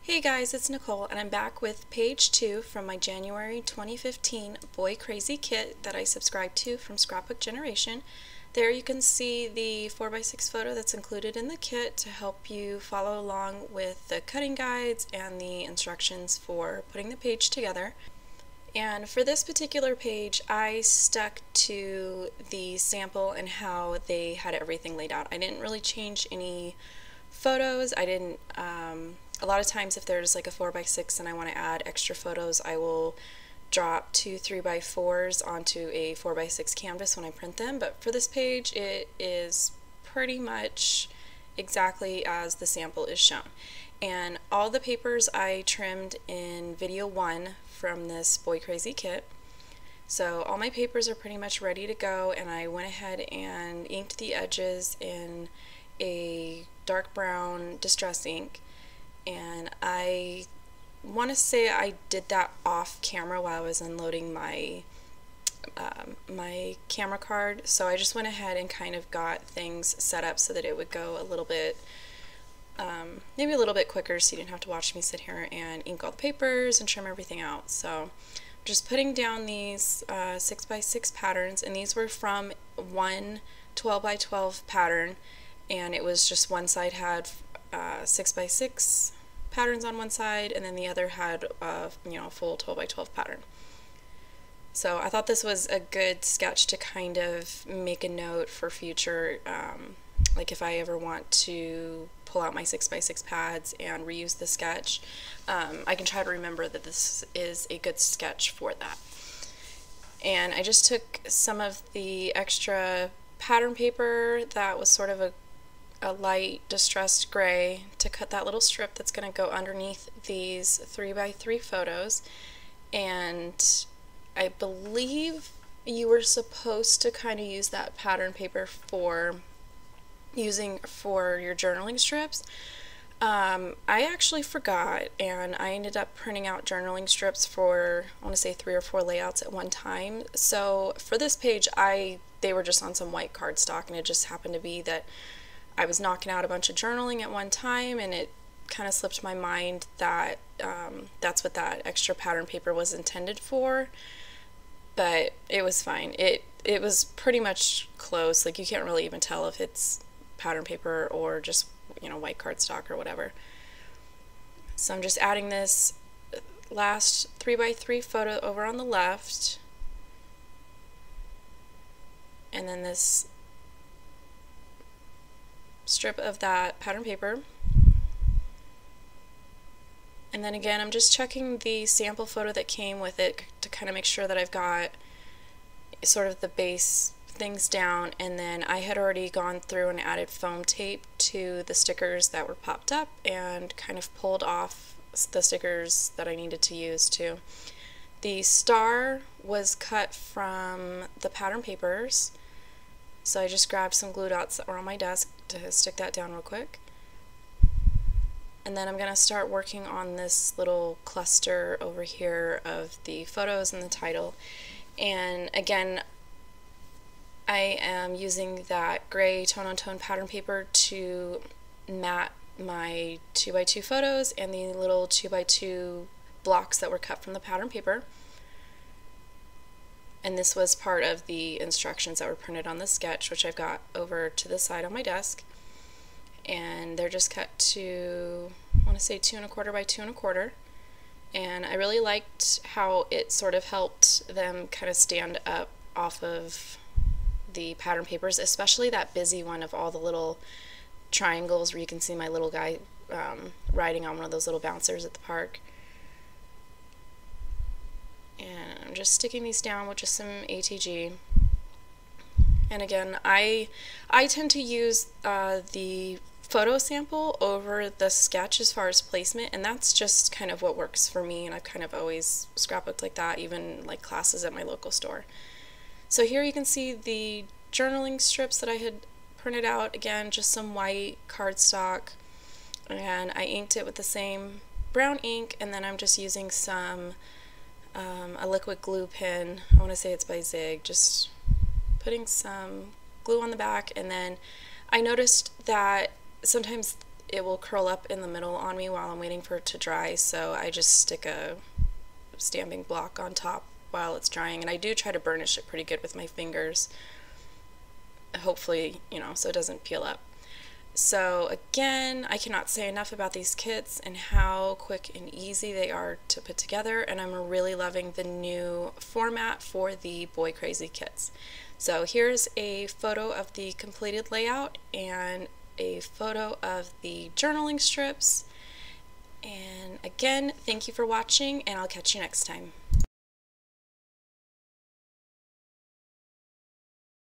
Hey guys, it's Nicole, and I'm back with page 2 from my January 2015 Boy Crazy kit that I subscribed to from Scrapbook Generation. There you can see the 4x6 photo that's included in the kit to help you follow along with the cutting guides and the instructions for putting the page together. And for this particular page, I stuck to the sample and how they had everything laid out. I didn't really change any photos. I didn't, a lot of times if there's like a 4x6 and I want to add extra photos, I will drop two 3x4s onto a 4x6 canvas when I print them. But for this page, it is pretty much exactly as the sample is shown. And all the papers I trimmed in video 1 from this Boy Crazy kit. So all my papers are pretty much ready to go, and I went ahead and inked the edges in a dark brown distress ink, and I want to say I did that off camera while I was unloading my my camera card, so I just went ahead and kind of got things set up so that it would go a little bit maybe a little bit quicker, so you didn't have to watch me sit here and ink all the papers and trim everything out. So I'm just putting down these 6x6 patterns, and these were from one 12x12 pattern, and it was just one side had 6x6 patterns on one side, and then the other had a full 12x12 pattern. So I thought this was a good sketch to kind of make a note for future, like if I ever want to pull out my 6x6 pads and reuse the sketch, I can try to remember that this is a good sketch for that. And I just took some of the extra pattern paper that was sort of a light distressed gray to cut that little strip that's going to go underneath these 3x3 photos. And I believe you were supposed to kind of use that pattern paper for your journaling strips. I actually forgot, and I ended up printing out journaling strips for, I want to say 3 or 4 layouts at one time. So for this page, they were just on some white cardstock, and it just happened to be that I was knocking out a bunch of journaling at one time, and it kind of slipped my mind that that's what that extra pattern paper was intended for. But it was fine. It was pretty much close. Like, you can't really even tell if it's pattern paper or just white cardstock or whatever. So I'm just adding this last 3x3 photo over on the left, and then this strip of that pattern paper. And then again, I'm just checking the sample photo that came with it to kind of make sure that I've got sort of the base things down, and then I had already gone through and added foam tape to the stickers that were popped up and kind of pulled off the stickers that I needed to use too. The star was cut from the pattern papers, so I just grabbed some glue dots that were on my desk to stick that down real quick. And then I'm going to start working on this little cluster over here of the photos and the title. And again, I am using that gray tone-on-tone pattern paper to mat my 2x2 photos and the little 2x2 blocks that were cut from the pattern paper. And this was part of the instructions that were printed on the sketch, which I've got over to the side on my desk. And they're just cut to, I want to say 2 1/4 by 2 1/4. And I really liked how it sort of helped them kind of stand up off of the pattern papers, especially that busy one of all the little triangles where you can see my little guy riding on one of those little bouncers at the park. And I'm just sticking these down with just some ATG. And again, I tend to use the photo sample over the sketch as far as placement, and that's just kind of what works for me, and I've kind of always scrapbooked like that, even like classes at my local store. So here you can see the journaling strips that I had printed out. Again, just some white cardstock, and I inked it with the same brown ink, and then I'm just using some a liquid glue pen. I want to say it's by Zig, just putting some glue on the back. And then I noticed that sometimes it will curl up in the middle on me while I'm waiting for it to dry, so I just stick a stamping block on top while it's drying, and I do try to burnish it pretty good with my fingers, hopefully, you know, so it doesn't peel up. So again, I cannot say enough about these kits and how quick and easy they are to put together, and I'm really loving the new format for the Boy Crazy kits. So here's a photo of the completed layout and a photo of the journaling strips. And again, thank you for watching, and I'll catch you next time.